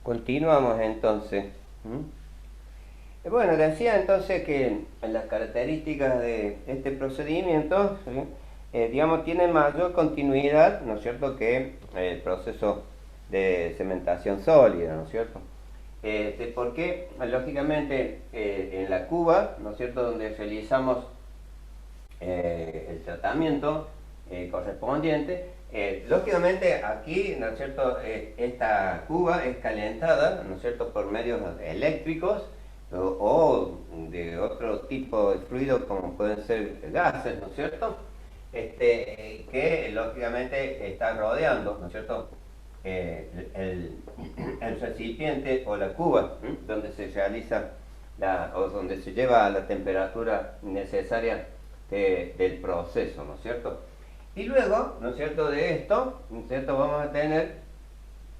Continuamos entonces. Bueno, decía entonces que las características de este procedimiento, ¿sí? Digamos, tienen mayor continuidad, ¿no es cierto?, que el proceso de cementación sólida, ¿no es cierto? Porque, lógicamente, en la cuba, ¿no es cierto?, donde realizamos el tratamiento correspondiente. Lógicamente aquí, ¿no es cierto?, esta cuba es calentada, ¿no es cierto?, por medios eléctricos o de otro tipo de fluidos como pueden ser gases, ¿no es cierto?, que lógicamente está rodeando, ¿no es cierto?, el recipiente o la cuba, donde se realiza o donde se lleva a la temperatura necesaria del proceso, ¿no es cierto? Y luego, ¿no es cierto?, de esto, ¿no es cierto?, vamos a tener,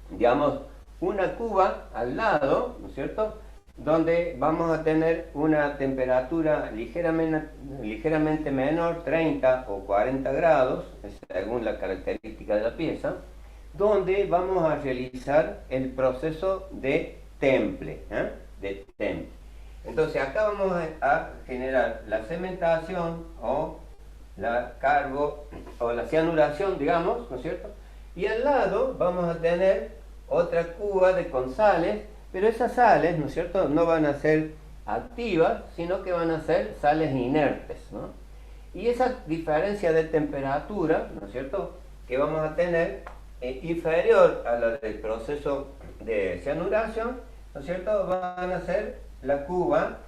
digamos, una cuba al lado, ¿no es cierto?, donde vamos a tener una temperatura ligeramente menor, 30 o 40 grados, según la característica de la pieza, donde vamos a realizar el proceso de temple, de temple. Entonces acá vamos a generar la cementación o la carbo o la cianuración, digamos, ¿no es cierto? Y al lado vamos a tener otra cuba con sales, pero esas sales, ¿no es cierto?, no van a ser activas, sino que van a ser sales inertes, ¿no? Y esa diferencia de temperatura, ¿no es cierto?, que vamos a tener inferior a la del proceso de cianuración, ¿no es cierto?, van a ser la cuba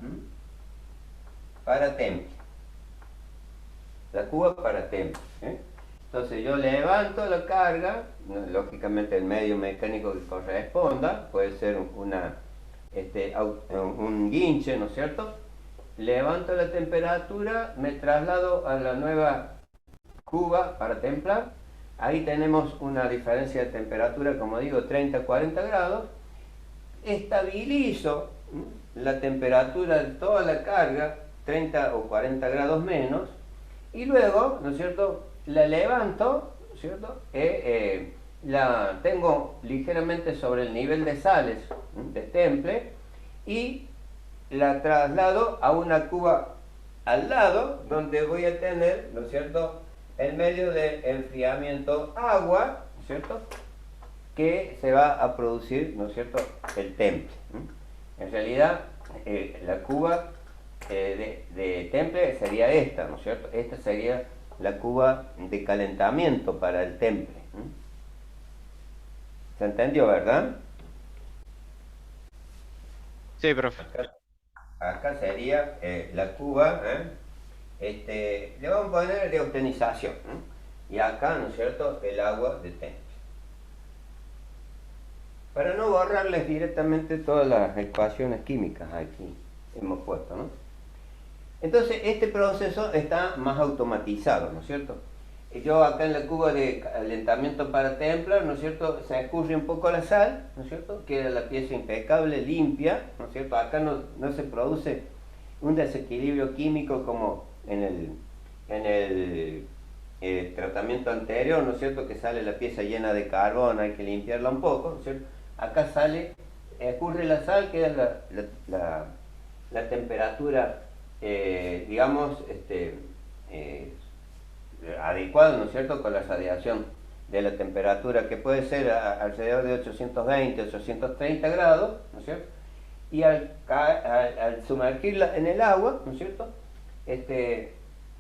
para temple. La cuba para temple. Entonces yo levanto la carga, lógicamente el medio mecánico que corresponda, puede ser un guinche, ¿no es cierto? Levanto la temperatura, me traslado a la nueva cuba para templar. Ahí tenemos una diferencia de temperatura, como digo, 30-40 grados. Estabilizo la temperatura de toda la carga, 30 o 40 grados menos, y luego, ¿no es cierto?, la levanto, ¿no es cierto?, la tengo ligeramente sobre el nivel de sales de temple y la traslado a una cuba al lado donde voy a tener, ¿no es cierto?, el medio de enfriamiento agua, ¿no es cierto?, que se va a producir, ¿no es cierto?, el temple. En realidad, la cuba de temple sería esta, ¿no es cierto? Esta sería la cuba de calentamiento para el temple. ¿Se entendió, verdad? Sí, profe. Acá sería la cuba, le vamos a poner de optimización. Y acá, ¿no es cierto?, el agua de temple. Para no borrarles directamente todas las ecuaciones químicas aquí hemos puesto, ¿no? Entonces este proceso está más automatizado, ¿no es cierto? Yo acá en la cuba de calentamiento para templar, ¿no es cierto?, se escurre un poco la sal, ¿no es cierto?, queda la pieza impecable, limpia, ¿no es cierto? Acá no se produce un desequilibrio químico como en el tratamiento anterior, ¿no es cierto?, que sale la pieza llena de carbón, hay que limpiarla un poco, ¿no es cierto? Acá sale, escurre la sal, queda la temperatura, digamos, adecuada, ¿no es cierto?, con la radiación de la temperatura, que puede ser alrededor de 820, 830 grados, ¿no es cierto? Y al sumergirla en el agua, ¿no es cierto?,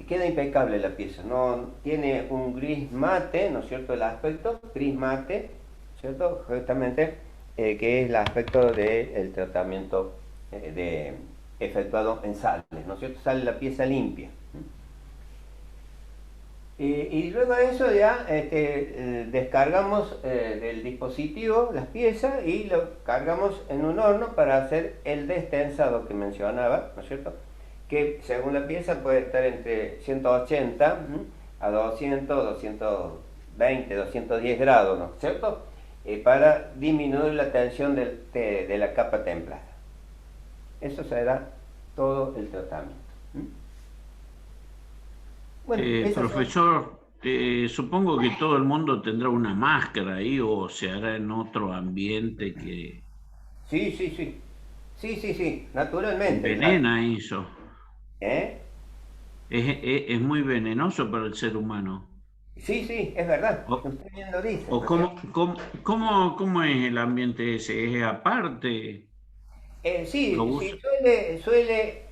queda impecable la pieza, no tiene un gris mate, ¿no es cierto?, el aspecto gris mate, ¿cierto?, justamente, que es el aspecto del tratamiento efectuado en sales, ¿no es cierto?, sale la pieza limpia. Y luego de eso ya descargamos del dispositivo las piezas y lo cargamos en un horno para hacer el destensado que mencionaba, ¿no es cierto?, que según la pieza puede estar entre 180 a 200, 220, 210 grados, ¿no es cierto?, para disminuir la tensión de la capa templada. Eso será todo el tratamiento. Bueno, esas son... Profesor, supongo que todo el mundo tendrá una máscara ahí o se hará en otro ambiente que... Sí, sí, sí. Sí, sí, sí, naturalmente. Envenena eso. ¿Eh? Es muy venenoso para el ser humano. Sí, sí, es verdad. O, Usted bien lo dice, o ¿no es cierto? cómo es el ambiente ese? ¿Es aparte? ¿Lo Sí, usa? sí, suele,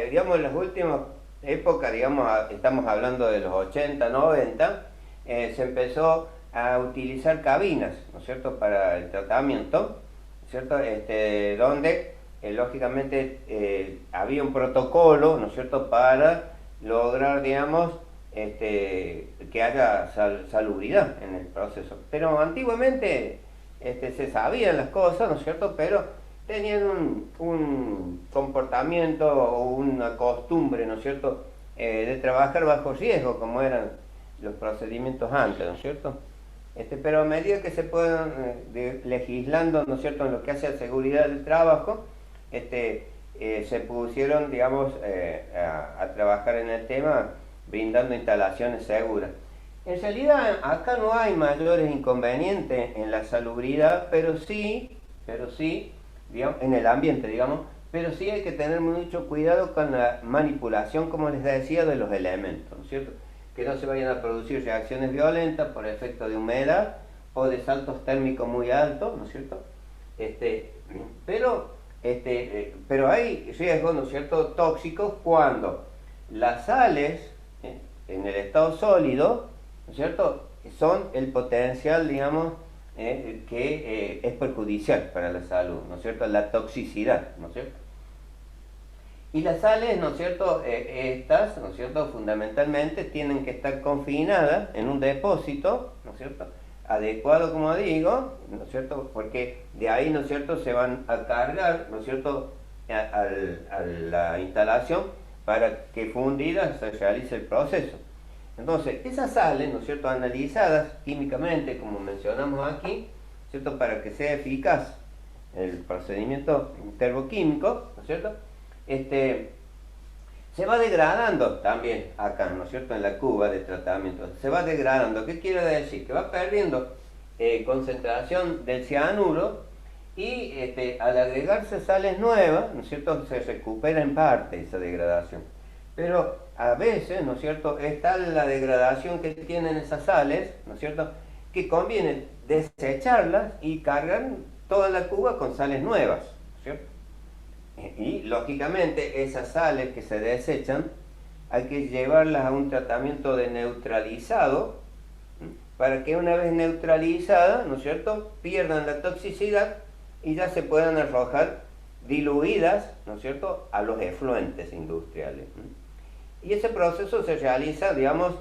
digamos, en las últimas épocas, digamos, estamos hablando de los 80, 90, se empezó a utilizar cabinas, ¿no es cierto?, para el tratamiento, ¿no es cierto?, donde lógicamente había un protocolo, ¿no es cierto?, para lograr, digamos, que haya salubridad en el proceso. Pero antiguamente se sabían las cosas, ¿no es cierto?, pero tenían un comportamiento o una costumbre, ¿no es cierto?, de trabajar bajo riesgo, como eran los procedimientos antes, ¿no es cierto? Pero a medida que se puedan legislando, ¿no es cierto?, en lo que hace a seguridad del trabajo, se pusieron, digamos, a trabajar en el tema brindando instalaciones seguras. En realidad acá no hay mayores inconvenientes en la salubridad, pero sí, digamos, en el ambiente, digamos, pero sí hay que tener mucho cuidado con la manipulación, como les decía, de los elementos, ¿no es cierto? Que no se vayan a producir reacciones violentas por efecto de humedad o de saltos térmicos muy altos, ¿no es cierto? Este, pero, pero hay riesgos, ¿no es cierto?, tóxicos cuando las sales en el estado sólido, ¿no es cierto?, son el potencial, digamos, que es perjudicial para la salud, ¿no es cierto?, la toxicidad, ¿no es cierto? Y las sales, ¿no es cierto?, estas, ¿no es cierto?, fundamentalmente tienen que estar confinadas en un depósito, ¿no es cierto?, adecuado, como digo, ¿no es cierto?, porque de ahí, ¿no es cierto?, se van a cargar, ¿no es cierto?, a la instalación para que fundidas se realice el proceso. Entonces, esas sales, ¿no es cierto?, analizadas químicamente, como mencionamos aquí, ¿cierto?, para que sea eficaz el procedimiento termoquímico, ¿no es cierto?, este, se va degradando también acá, ¿no es cierto?, en la cuba de tratamiento. Se va degradando. ¿Qué quiere decir? Que va perdiendo concentración del cianuro y al agregarse sales nuevas, ¿no es cierto?, se recupera en parte esa degradación. Pero a veces, ¿no es cierto?, es tal la degradación que tienen esas sales, ¿no es cierto?, que conviene desecharlas y cargar toda la cuba con sales nuevas, ¿no es cierto? Y lógicamente esas sales que se desechan hay que llevarlas a un tratamiento de neutralizado para que una vez neutralizadas, ¿no es cierto?, pierdan la toxicidad y ya se puedan arrojar diluidas, ¿no es cierto?, a los efluentes industriales. Y ese proceso se realiza, digamos,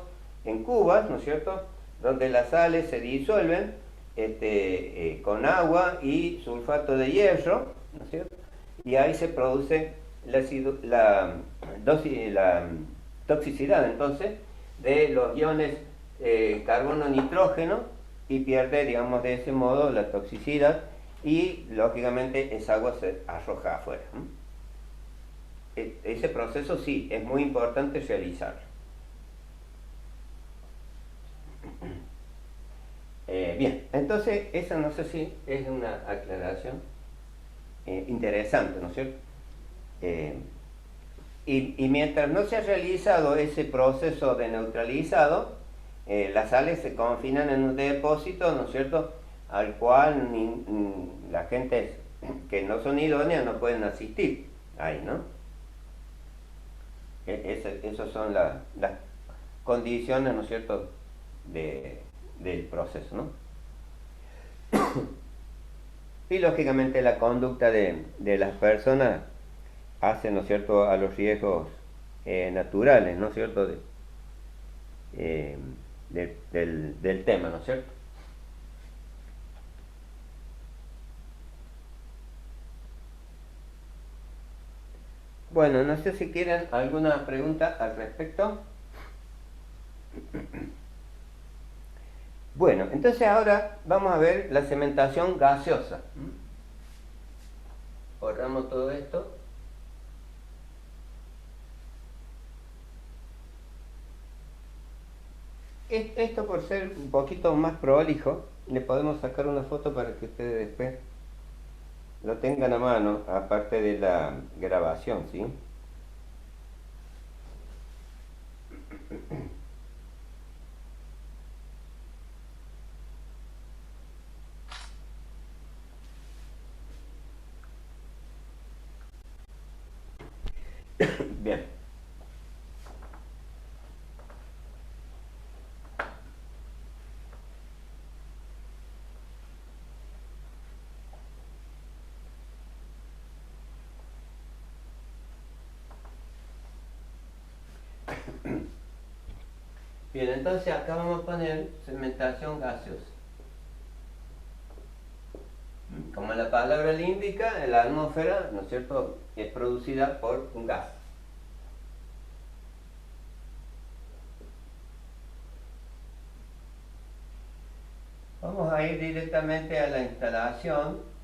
en cubas, ¿no es cierto?, donde las sales se disuelven con agua y sulfato de hierro, ¿no es cierto?, y ahí se produce la toxicidad entonces de los iones carbono-nitrógeno y pierde, digamos, de ese modo la toxicidad y lógicamente esa agua se arroja afuera. Ese proceso sí, es muy importante realizarlo. Bien, entonces esa no sé si es una aclaración interesante, ¿no es cierto? Y mientras no se ha realizado ese proceso de neutralizado, las sales se confinan en un depósito, ¿no es cierto?, al cual la gente que no son idóneas no pueden asistir ahí, ¿no? Esas son las condiciones, ¿no es cierto?, del proceso, ¿no? Y lógicamente la conducta de las personas hace, ¿no es cierto?, a los riesgos naturales, ¿no es cierto?, eh, del tema, ¿no es cierto? Bueno, no sé si quieren alguna pregunta al respecto. Bueno, entonces ahora vamos a ver la cementación gaseosa. Borramos todo esto. Esto, por ser un poquito más prolijo, le podemos sacar una foto para que ustedes después lo tengan a mano, aparte de la grabación, ¿sí? Bien. Bien, entonces acá vamos a poner cementación gaseosa. Como la palabra le indica, la atmósfera, ¿no es cierto?, es producida por un gas. Vamos a ir directamente a la instalación.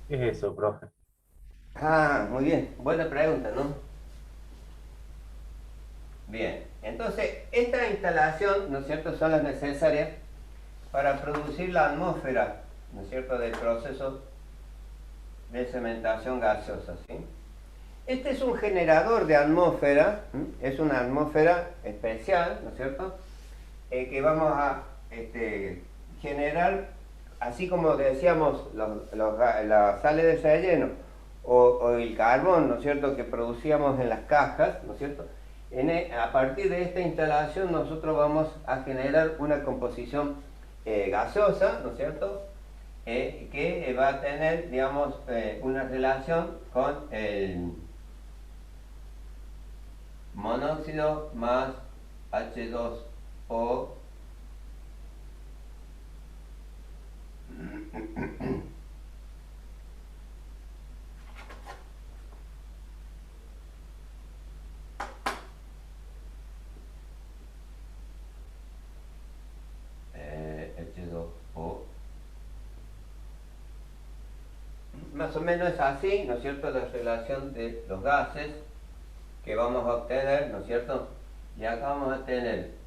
¿Qué es eso, profe? Ah, muy bien, buena pregunta, ¿no? Bien, entonces esta instalación, ¿no es cierto?, son las necesarias para producir la atmósfera, ¿no es cierto?, del proceso de cementación gaseosa, ¿sí? Este es un generador de atmósfera, es una atmósfera especial, ¿no es cierto?, que vamos a generar, así como decíamos, las sales de relleno o el carbón, ¿no es cierto?, que producíamos en las cajas, ¿no es cierto?, a partir de esta instalación nosotros vamos a generar una composición gaseosa, ¿no es cierto?, que va a tener, digamos, una relación con el monóxido más H2O H2O. Más o menos es así, ¿no es cierto?, la relación de los gases que vamos a obtener, ¿no es cierto? Y acá vamos a tener,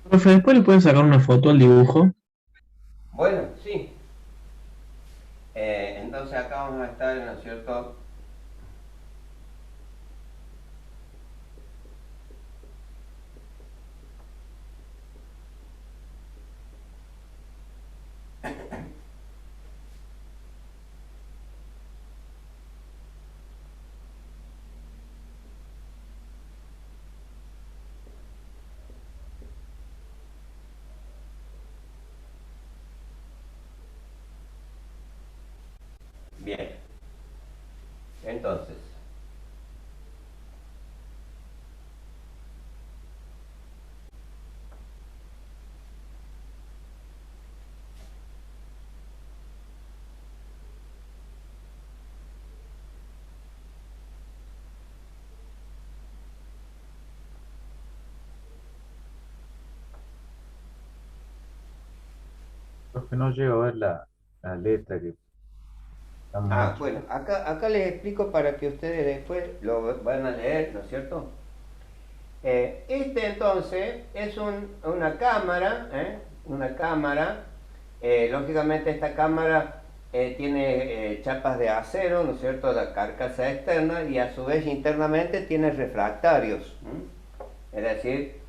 Profe, después le pueden sacar una foto al dibujo. bueno, sí, entonces acá vamos a estar, ¿no es cierto?, bien, entonces, Profe, no llego a ver la letra que está mucho. bueno, acá les explico para que ustedes después lo van a leer, ¿no es cierto? Este entonces es una cámara, lógicamente esta cámara tiene chapas de acero, ¿no es cierto?, la carcasa externa, y a su vez internamente tiene refractarios, es decir,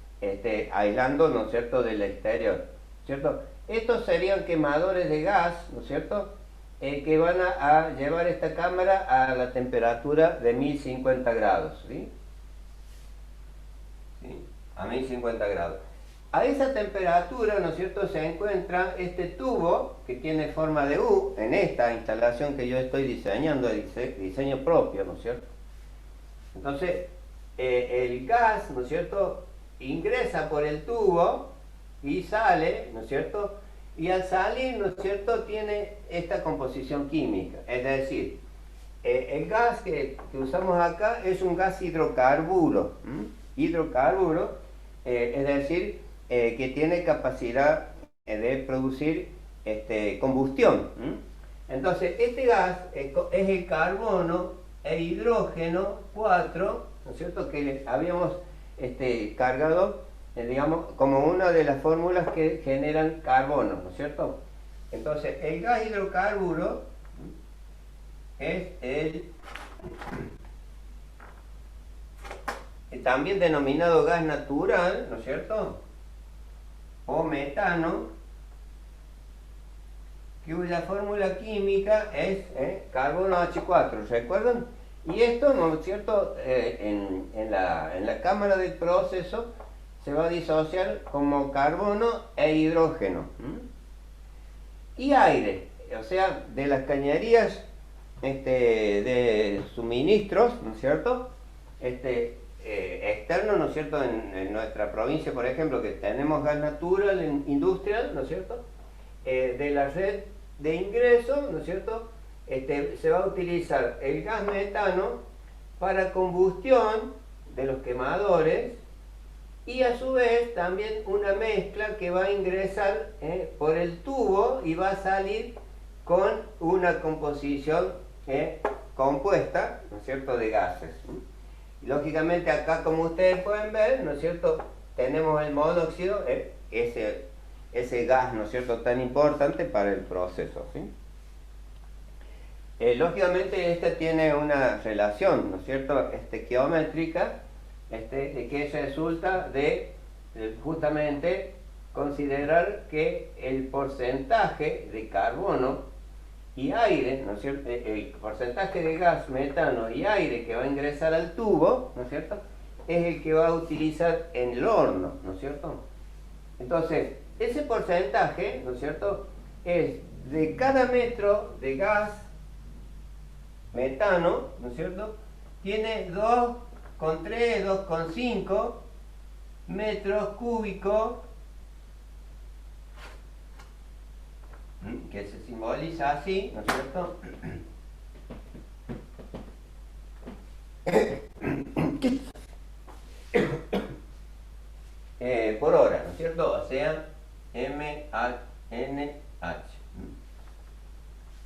aislando, ¿no es cierto?, del exterior, ¿cierto? Estos serían quemadores de gas, ¿no es cierto?, que van a llevar esta cámara a la temperatura de 1050 grados, ¿sí? ¿Sí? A 1050 grados. A esa temperatura, ¿no es cierto?, se encuentra este tubo que tiene forma de U en esta instalación que yo estoy diseñando, diseño propio, ¿no es cierto? Entonces, el gas, ¿no es cierto?, ingresa por el tubo y sale, ¿no es cierto?, y al salir, ¿no es cierto?, tiene esta composición química. Es decir, el gas que usamos acá es un gas hidrocarburo. Hidrocarburo, es decir, que tiene capacidad de producir combustión. Entonces, este gas es el carbono e hidrógeno 4, ¿no es cierto?, que habíamos cargado, digamos, como una de las fórmulas que generan carbono, ¿no es cierto? Entonces, el gas hidrocarburo es también denominado gas natural, ¿no es cierto?, o metano, cuya fórmula química es carbono H4, ¿recuerdan? Y esto, ¿no es cierto?, en la cámara del proceso se va a disociar como carbono e hidrógeno. Y aire, o sea, de las cañerías de suministros, ¿no es cierto?, externo, ¿no es cierto?, en nuestra provincia, por ejemplo, que tenemos gas natural, industrial, ¿no es cierto?, de la red de ingreso, ¿no es cierto?, se va a utilizar el gas metano para combustión de los quemadores, y a su vez también una mezcla que va a ingresar por el tubo y va a salir con una composición compuesta, ¿no es cierto?, de gases. Y lógicamente acá, como ustedes pueden ver, ¿no es cierto?, tenemos el monóxido, ese gas, ¿no es cierto?, tan importante para el proceso, ¿sí? Lógicamente esta tiene una relación, ¿no es cierto?, geométrica, que resulta de justamente considerar que el porcentaje de carbono y aire, ¿no es cierto?, el porcentaje de gas, metano y aire que va a ingresar al tubo, ¿no es cierto?, es el que va a utilizar en el horno, ¿no es cierto? Entonces, ese porcentaje, ¿no es cierto?, es de cada metro de gas metano, ¿no es cierto?, tiene 2,3, 2,5 metros cúbicos, que se simboliza así, ¿no es cierto?, por hora, ¿no es cierto?, o sea, MNH.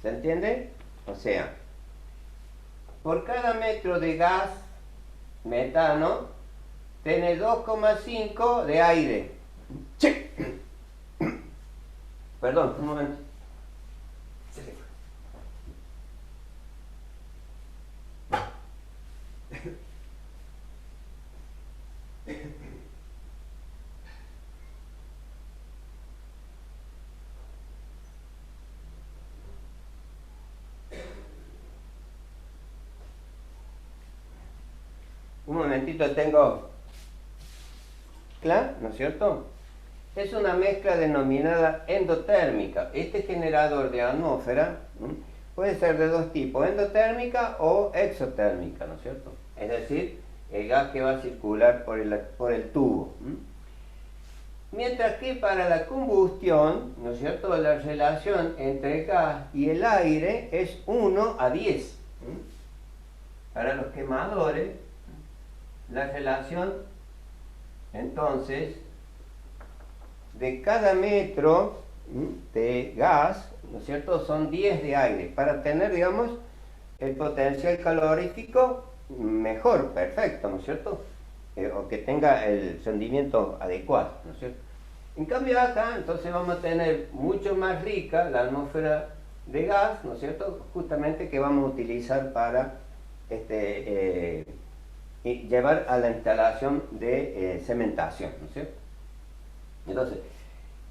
¿Se entiende? O sea, por cada metro de gas metano, tiene 2,5 de aire. Sí. Perdón, un momento. Un momentito, tengo claro, ¿no es cierto? Es una mezcla denominada endotérmica. Este generador de atmósfera puede ser de dos tipos, endotérmica o exotérmica, ¿no es cierto? Es decir, el gas que va a circular por el tubo. Mientras que para la combustión, ¿no es cierto?, la relación entre el gas y el aire es 1 a 10. Para los quemadores, la relación, entonces, de cada metro de gas, ¿no es cierto?, son 10 de aire, para tener, digamos, el potencial calorífico mejor, perfecto, ¿no es cierto? o que tenga el rendimiento adecuado, ¿no es cierto? En cambio acá, entonces vamos a tener mucho más rica la atmósfera de gas, ¿no es cierto? Justamente que vamos a utilizar para llevar a la instalación de cementación, ¿no es cierto? Entonces,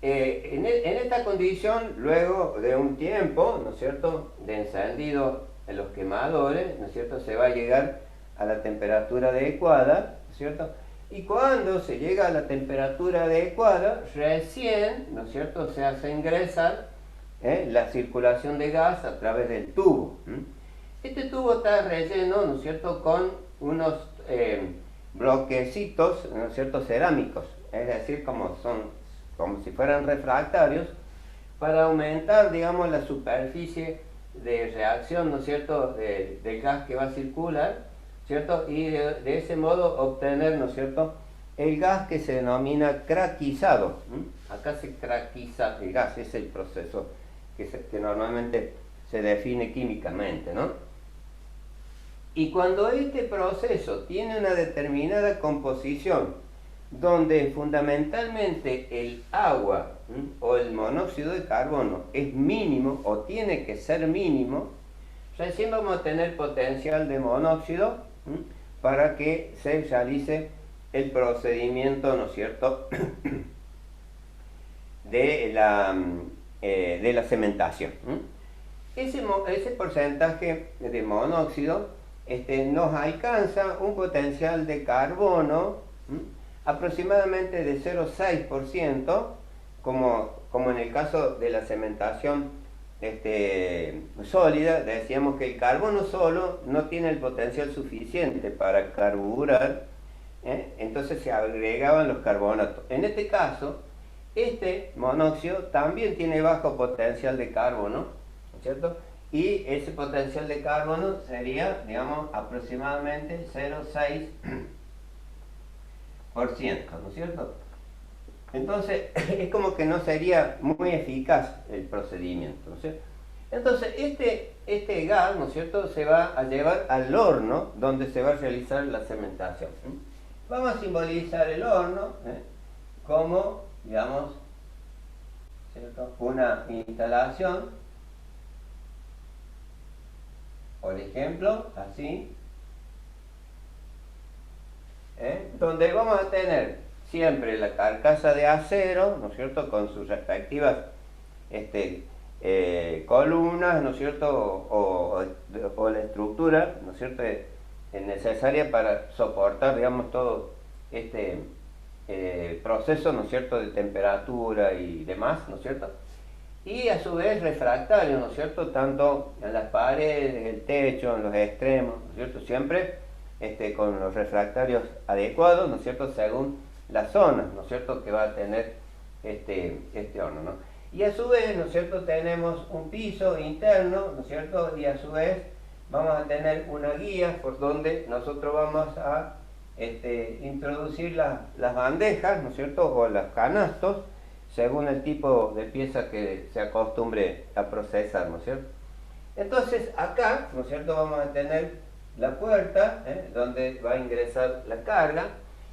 en esta condición, luego de un tiempo, ¿no es cierto?, de encendido en los quemadores, ¿no es cierto?, se va a llegar a la temperatura adecuada, ¿no es cierto? Y cuando se llega a la temperatura adecuada, recién, ¿no es cierto?, se hace ingresar la circulación de gas a través del tubo. Este tubo está relleno, ¿no es cierto?, con unos bloquecitos, ¿no es cierto?, cerámicos, es decir, como si fueran refractarios, para aumentar, digamos, la superficie de reacción, ¿no es cierto?, del gas que va a circular, ¿cierto? Y de ese modo obtener, ¿no es cierto?, el gas que se denomina craquizado. Acá se craquiza el gas, es el proceso que normalmente se define químicamente, ¿no? Y cuando este proceso tiene una determinada composición, donde fundamentalmente el agua o el monóxido de carbono es mínimo o tiene que ser mínimo, recién vamos a tener potencial de monóxido para que se realice el procedimiento, ¿no es cierto?, de la cementación. Ese porcentaje de monóxido nos alcanza un potencial de carbono aproximadamente de 0,6%, como en el caso de la cementación sólida. Decíamos que el carbono solo no tiene el potencial suficiente para carburar, entonces se agregaban los carbonatos. En este caso, este monóxido también tiene bajo potencial de carbono, ¿no es cierto? Y ese potencial de carbono sería, digamos, aproximadamente 0,6%, ¿no es cierto? Entonces, es como que no sería muy eficaz el procedimiento, ¿no es cierto? Entonces, este gas, ¿no es cierto?, se va a llevar al horno donde se va a realizar la cementación. Vamos a simbolizar el horno como, digamos, ¿cierto?, una instalación, por ejemplo, así, donde vamos a tener siempre la carcasa de acero, ¿no es cierto?, con sus respectivas columnas, ¿no es cierto?, o la estructura, ¿no es cierto?, necesaria para soportar, digamos, todo este proceso, ¿no es cierto?, de temperatura y demás, ¿no es cierto?, y a su vez refractario, ¿no es cierto?, tanto en las paredes, el techo, en los extremos, ¿no es cierto?, siempre con los refractarios adecuados, ¿no es cierto?, según la zona, ¿no es cierto?, que va a tener este horno, ¿no? Y a su vez, ¿no es cierto?, tenemos un piso interno, ¿no es cierto?, y a su vez vamos a tener una guía por donde nosotros vamos a introducir las bandejas, ¿no es cierto?, o los canastos, según el tipo de pieza que se acostumbre a procesar, ¿no es cierto? Entonces acá, ¿no es cierto?, vamos a tener la puerta, donde va a ingresar la carga,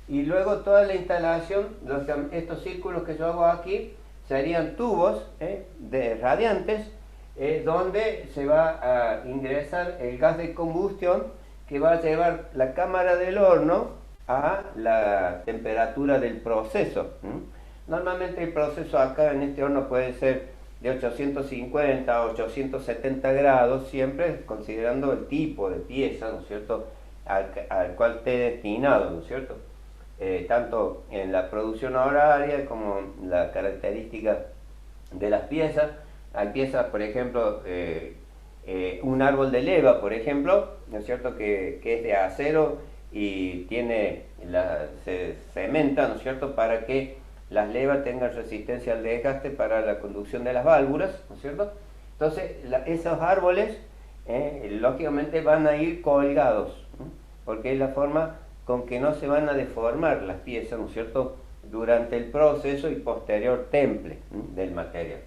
y luego toda la instalación, estos círculos que yo hago aquí, serían tubos de radiantes, donde se va a ingresar el gas de combustión que va a llevar la cámara del horno a la temperatura del proceso. Normalmente el proceso acá en este horno puede ser de 850 a 870 grados, siempre considerando el tipo de pieza, ¿no es cierto?, al cual esté destinado, ¿no es cierto?, tanto en la producción horaria como la característica de las piezas. Hay piezas, por ejemplo, un árbol de leva, por ejemplo, ¿no es cierto?, que es de acero y se cementa, ¿no es cierto?, para que las levas tengan resistencia al desgaste para la conducción de las válvulas, ¿no es cierto? Entonces, esos árboles, lógicamente, van a ir colgados, ¿no?, porque es la forma con que no se van a deformar las piezas, ¿no es cierto?, durante el proceso y posterior temple del material.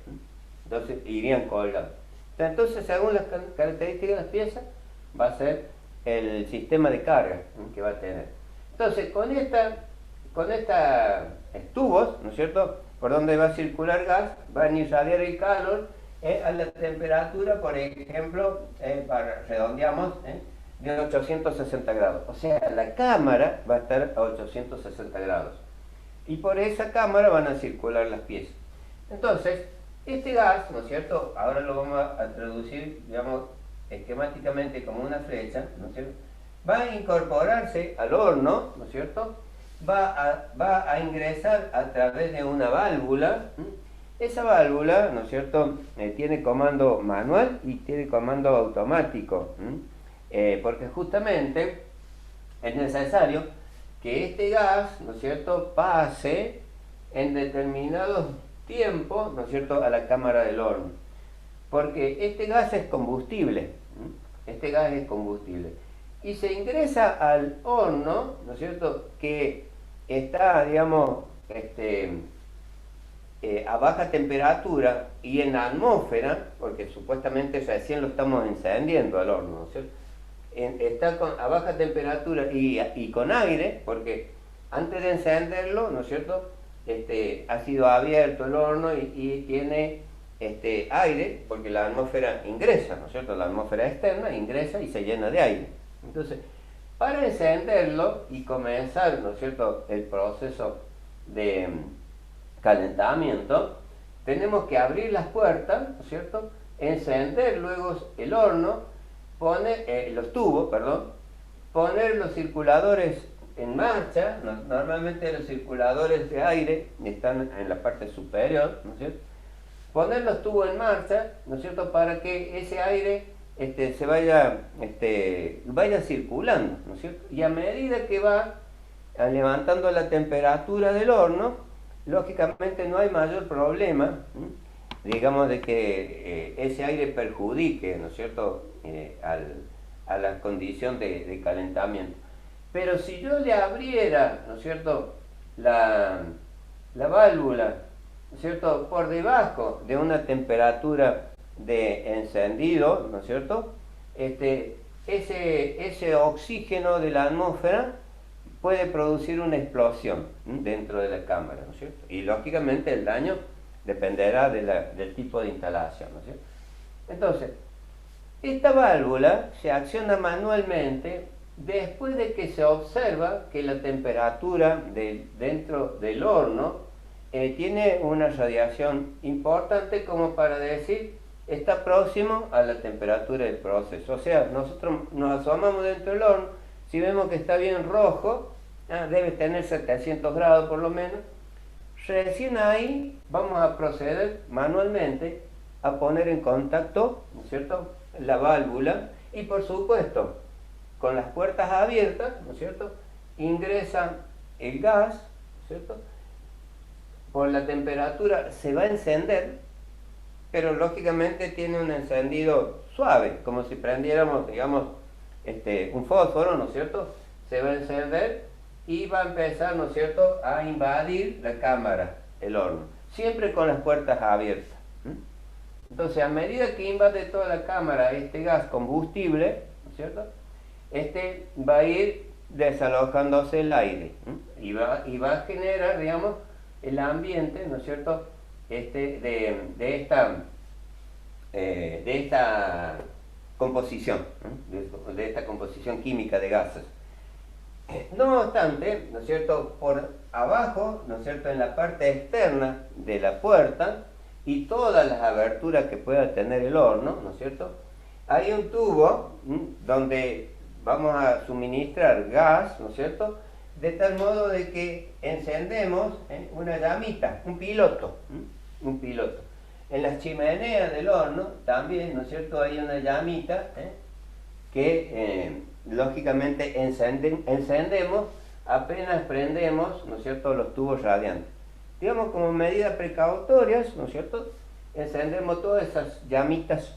Entonces, irían colgados. Entonces, según las características de las piezas, va a ser el sistema de carga que va a tener. Entonces, con esta tubos, ¿no es cierto?, por donde va a circular gas, van a irradiar el calor a la temperatura, por ejemplo, redondeamos, de 860 grados. O sea, la cámara va a estar a 860 grados. Y por esa cámara van a circular las piezas. Entonces, este gas, ¿no es cierto?, ahora lo vamos a traducir, digamos, esquemáticamente como una flecha, ¿no es cierto?, va a incorporarse al horno, ¿no es cierto?, va a ingresar a través de una válvula. Esa válvula, ¿no es cierto?, tiene comando manual y tiene comando automático, porque justamente es necesario que este gas, ¿no es cierto?, pase en determinados tiempos, ¿no es cierto?, a la cámara del horno, porque este gas es combustible, este gas es combustible, y se ingresa al horno, ¿no es cierto?, que está, digamos, a baja temperatura y en la atmósfera, porque supuestamente recién lo estamos encendiendo al horno, ¿no es cierto?, está a baja temperatura y con aire, porque antes de encenderlo, ¿no es cierto?, ha sido abierto el horno y tiene aire, porque la atmósfera ingresa, ¿no es cierto?, la atmósfera externa ingresa y se llena de aire. Entonces, para encenderlo y comenzar, ¿no es cierto?, el proceso de calentamiento, tenemos que abrir las puertas, ¿no es cierto?, encender luego el horno, poner los tubos, poner los circuladores en marcha. Normalmente los circuladores de aire están en la parte superior, ¿no es cierto?, poner los tubos en marcha, ¿no es cierto?, para que ese aire se vaya circulando, ¿no es cierto?, y a medida que va levantando la temperatura del horno, lógicamente no hay mayor problema, digamos, de que ese aire perjudique, ¿no es cierto?, a la condición de calentamiento. Pero si yo le abriera, ¿no es cierto?, la válvula, ¿no es cierto?, por debajo de una temperatura de encendido, ¿no es cierto?, ese oxígeno de la atmósfera puede producir una explosión dentro de la cámara, ¿no es cierto?, y lógicamente el daño dependerá del tipo de instalación, ¿no es cierto? Entonces, esta válvula se acciona manualmente después de que se observa que la temperatura dentro del horno tiene una radiación importante, como para decir, está próximo a la temperatura del proceso. O sea, nosotros nos asomamos dentro del horno, si vemos que está bien rojo, debe tener 700 grados por lo menos, recién ahí vamos a proceder manualmente a poner en contacto, ¿no es cierto?, la válvula, y por supuesto, con las puertas abiertas, ¿no es cierto?, ingresa el gas, ¿no es cierto?, por la temperatura se va a encender, pero lógicamente tiene un encendido suave, como si prendiéramos, digamos, un fósforo, ¿no es cierto?, se va a encender y va a empezar, ¿no es cierto?, a invadir la cámara, el horno, siempre con las puertas abiertas. Entonces, a medida que invade toda la cámara este gas combustible, ¿no es cierto?, va a ir desalojándose el aire, y va a generar, digamos, el ambiente, ¿no es cierto?, de esta composición, de esta composición química de gases. No obstante, ¿no es cierto?, por abajo, ¿no es cierto?, en la parte externa de la puerta y todas las aberturas que pueda tener el horno, ¿no es cierto?, hay un tubo donde vamos a suministrar gas, ¿no es cierto?, de tal modo de que encendemos una llamita, un piloto. En las chimeneas del horno también, ¿no es cierto?, hay una llamita que lógicamente encendemos apenas prendemos, ¿no es cierto?, los tubos radiantes. Digamos, como medidas precautorias, ¿no es cierto?, encendemos todas esas llamitas.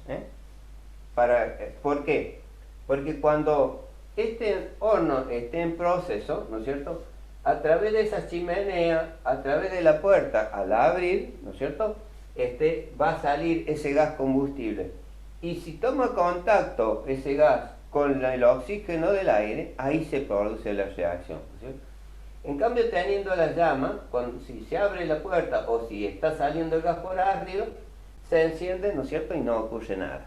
¿Por qué? Porque cuando este horno esté en proceso, ¿no es cierto?, a través de esas chimeneas, a través de la puerta, al abrir, ¿no es cierto?, va a salir ese gas combustible. Y si toma contacto ese gas con el oxígeno del aire, ahí se produce la reacción, ¿sí? En cambio, teniendo la llama, si se abre la puerta o si está saliendo el gas por arriba, se enciende, ¿no es cierto?, y no ocurre nada.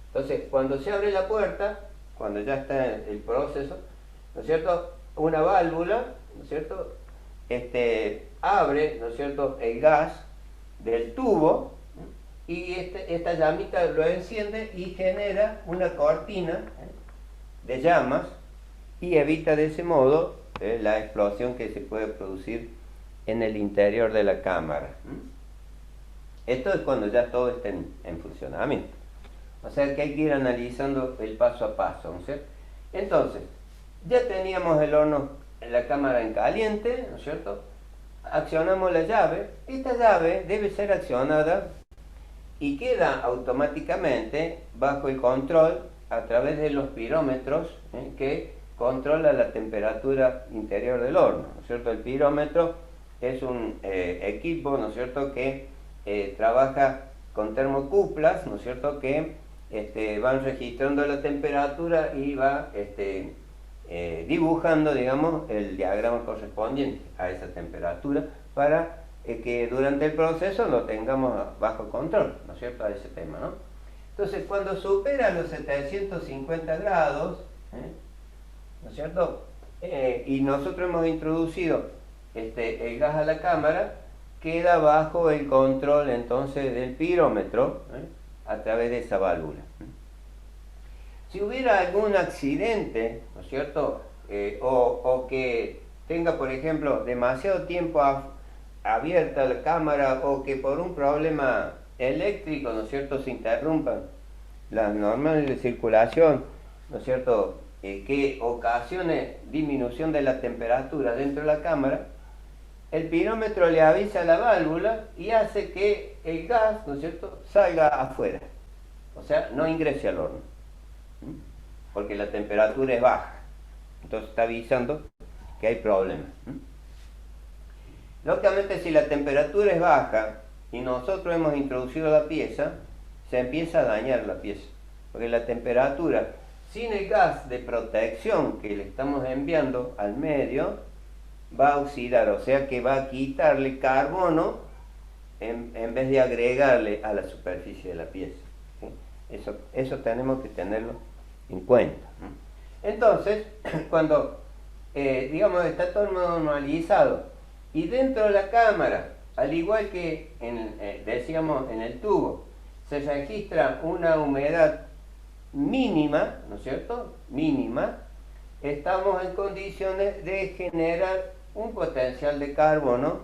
Entonces, cuando se abre la puerta, cuando ya está el proceso, ¿no es cierto?, una válvula, ¿no es cierto?, abre, ¿no es cierto?, el gas del tubo, y esta llamita lo enciende y genera una cortina de llamas y evita de ese modo la explosión que se puede producir en el interior de la cámara. Esto es cuando ya todo está en funcionamiento. O sea que hay que ir analizando el paso a paso, ¿no es cierto? Entonces, ya teníamos el horno, la cámara en caliente, ¿no es cierto? Accionamos la llave. Esta llave debe ser accionada y queda automáticamente bajo el control a través de los pirómetros que controla la temperatura interior del horno, ¿no es cierto? El pirómetro es un equipo, ¿no es cierto?, que trabaja con termocuplas, ¿no es cierto?, que van registrando la temperatura y va dibujando, digamos, el diagrama correspondiente a esa temperatura para que durante el proceso lo tengamos bajo control, ¿no es cierto?, a ese tema, ¿no? Entonces, cuando supera los 750 grados, ¿no es cierto?, y nosotros hemos introducido el gas a la cámara, queda bajo el control entonces del pirómetro a través de esa válvula. Si hubiera algún accidente, ¿no es cierto?, o que tenga, por ejemplo, demasiado tiempo abierta la cámara, o que por un problema eléctrico, ¿no es cierto?, se interrumpan las normales de circulación, ¿no es cierto?, que ocasione disminución de la temperatura dentro de la cámara, el pirómetro le avisa a la válvula y hace que el gas, ¿no es cierto?, salga afuera, o sea, no ingrese al horno, porque la temperatura es baja, entonces está avisando que hay problemas. Lógicamente, si la temperatura es baja y nosotros hemos introducido la pieza, se empieza a dañar la pieza, porque la temperatura, sin el gas de protección que le estamos enviando al medio, va a oxidar, o sea que va a quitarle carbono en vez de agregarle a la superficie de la pieza, ¿sí? Eso tenemos que tenerlo en cuenta. Entonces, cuando digamos está todo normalizado y dentro de la cámara, al igual que decíamos en el tubo, se registra una humedad mínima, ¿no es cierto?, mínima, estamos en condiciones de generar un potencial de carbono,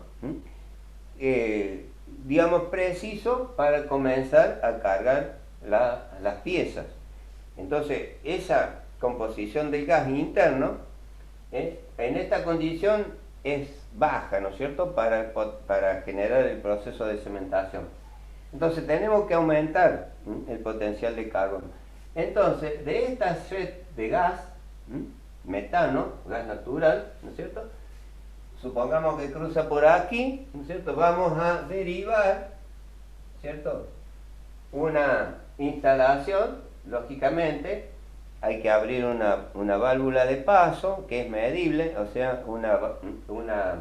digamos, preciso para comenzar a cargar las piezas. Entonces, esa composición del gas interno, en esta condición es baja, ¿no es cierto?, para generar el proceso de cementación. Entonces, tenemos que aumentar el potencial de carbono. Entonces, de esta red de gas, metano, gas natural, ¿no es cierto?, supongamos que cruza por aquí, ¿no es cierto?, vamos a derivar, ¿cierto?, una instalación. Lógicamente hay que abrir una válvula de paso que es medible, o sea, una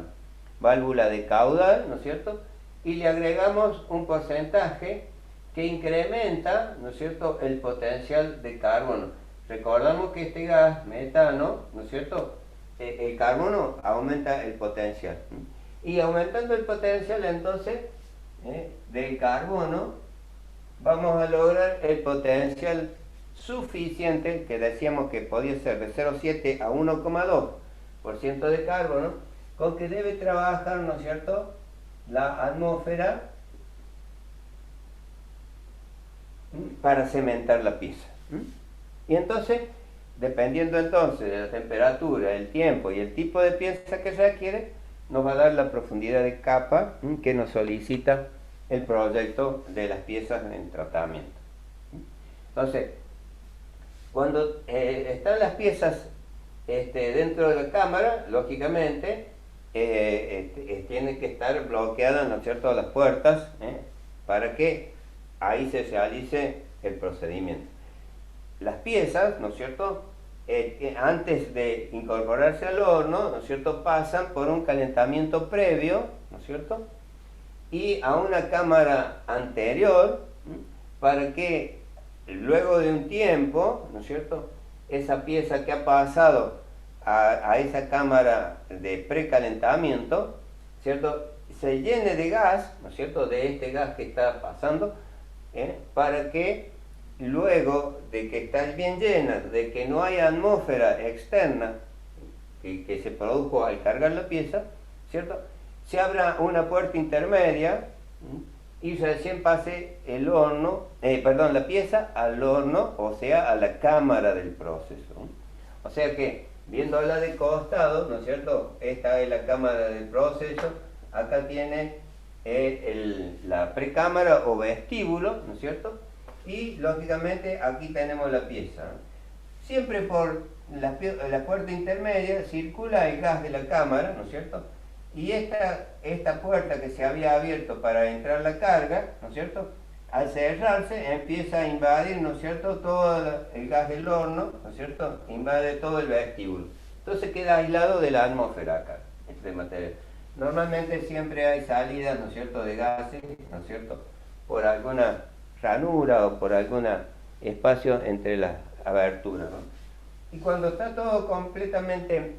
válvula de caudal, ¿no es cierto?, y le agregamos un porcentaje que incrementa, ¿no es cierto?, el potencial de carbono. Recordamos que este gas metano, ¿no es cierto?, el carbono aumenta el potencial. Y aumentando el potencial, entonces, del carbono, vamos a lograr el potencial suficiente, que decíamos que podía ser de 0,7 a 1,2% de carbono, con que debe trabajar, ¿no es cierto?, la atmósfera para cementar la pieza. Y entonces, dependiendo entonces de la temperatura, el tiempo y el tipo de pieza que se requiere, nos va a dar la profundidad de capa que nos solicita el proyecto de las piezas en tratamiento. Entonces, cuando están las piezas dentro de la cámara, lógicamente tienen que estar bloqueadas, ¿no es cierto?, las puertas, para que ahí se realice el procedimiento. las piezas, ¿no es cierto?, que antes de incorporarse al horno, ¿no es cierto?, pasan por un calentamiento previo, ¿no es cierto?, y a una cámara anterior, para que luego de un tiempo, ¿no es cierto?, esa pieza que ha pasado a esa cámara de precalentamiento, ¿cierto?, se llene de gas, ¿no es cierto?, de este gas que está pasando, para que luego de que está bien llena, de que no hay atmósfera externa que se produjo al cargar la pieza, ¿cierto?, se abra una puerta intermedia y recién pase el horno, la pieza al horno, o sea, a la cámara del proceso. O sea que, viéndola de costado, ¿no es cierto?, esta es la cámara del proceso, acá tiene la precámara o vestíbulo, ¿no es cierto?, y lógicamente aquí tenemos la pieza. Siempre por la puerta intermedia circula el gas de la cámara, ¿no es cierto?, y esta puerta que se había abierto para entrar la carga, ¿no es cierto?, al cerrarse empieza a invadir, ¿no es cierto?, todo el gas del horno, ¿no es cierto?, invade todo el vestíbulo. Entonces queda aislado de la atmósfera acá, este material. Normalmente siempre hay salidas, ¿no es cierto?, de gases, ¿no es cierto?, por alguna ranura o por algún espacio entre las aberturas, ¿no? Y cuando está todo completamente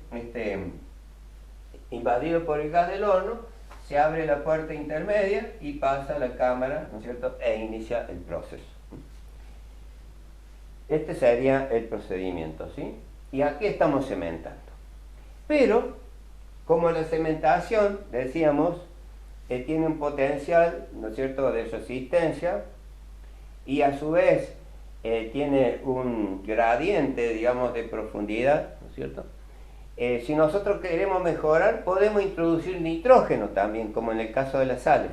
invadido por el gas del horno, se abre la puerta intermedia y pasa la cámara, ¿no es cierto?, e inicia el proceso. Este sería el procedimiento, ¿sí? Y aquí estamos cementando. Pero, como la cementación, decíamos, tiene un potencial, ¿no es cierto?, de resistencia, y a su vez tiene un gradiente, digamos, de profundidad, ¿no es cierto? Si nosotros queremos mejorar, podemos introducir nitrógeno también, como en el caso de las sales,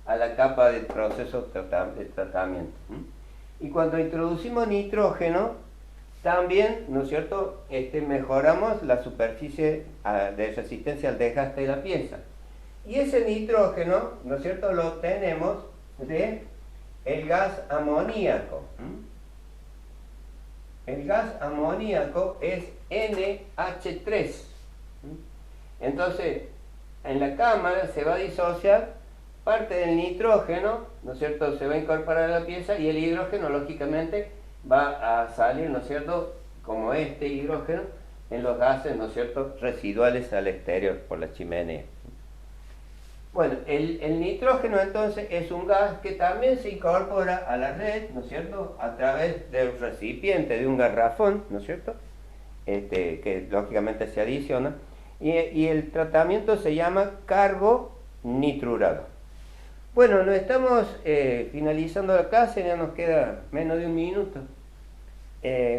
a la capa del proceso de tratamiento. Y cuando introducimos nitrógeno, también, ¿no es cierto?, mejoramos la superficie de resistencia al desgaste de la pieza. Y ese nitrógeno, ¿no es cierto?, lo obtenemos de el gas amoníaco. El gas amoníaco es NH3. Entonces, en la cámara se va a disociar parte del nitrógeno, ¿no es cierto?, se va a incorporar a la pieza, y el hidrógeno, lógicamente, va a salir, ¿no es cierto?, como este hidrógeno, en los gases, ¿no es cierto?, residuales al exterior por la chimenea. Bueno, el nitrógeno entonces es un gas que también se incorpora a la red, ¿no es cierto?, a través del recipiente, de un garrafón, ¿no es cierto?, que lógicamente se adiciona, y el tratamiento se llama carbonitrurado. Bueno, nos estamos finalizando la clase, ya nos queda menos de un minuto.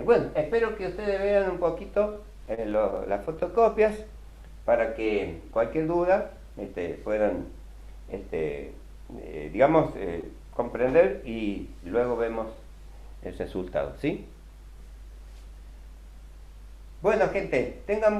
Bueno, espero que ustedes vean un poquito las fotocopias, para que cualquier duda puedan, digamos, comprender, y luego vemos el resultado, ¿sí? Bueno, gente, tengan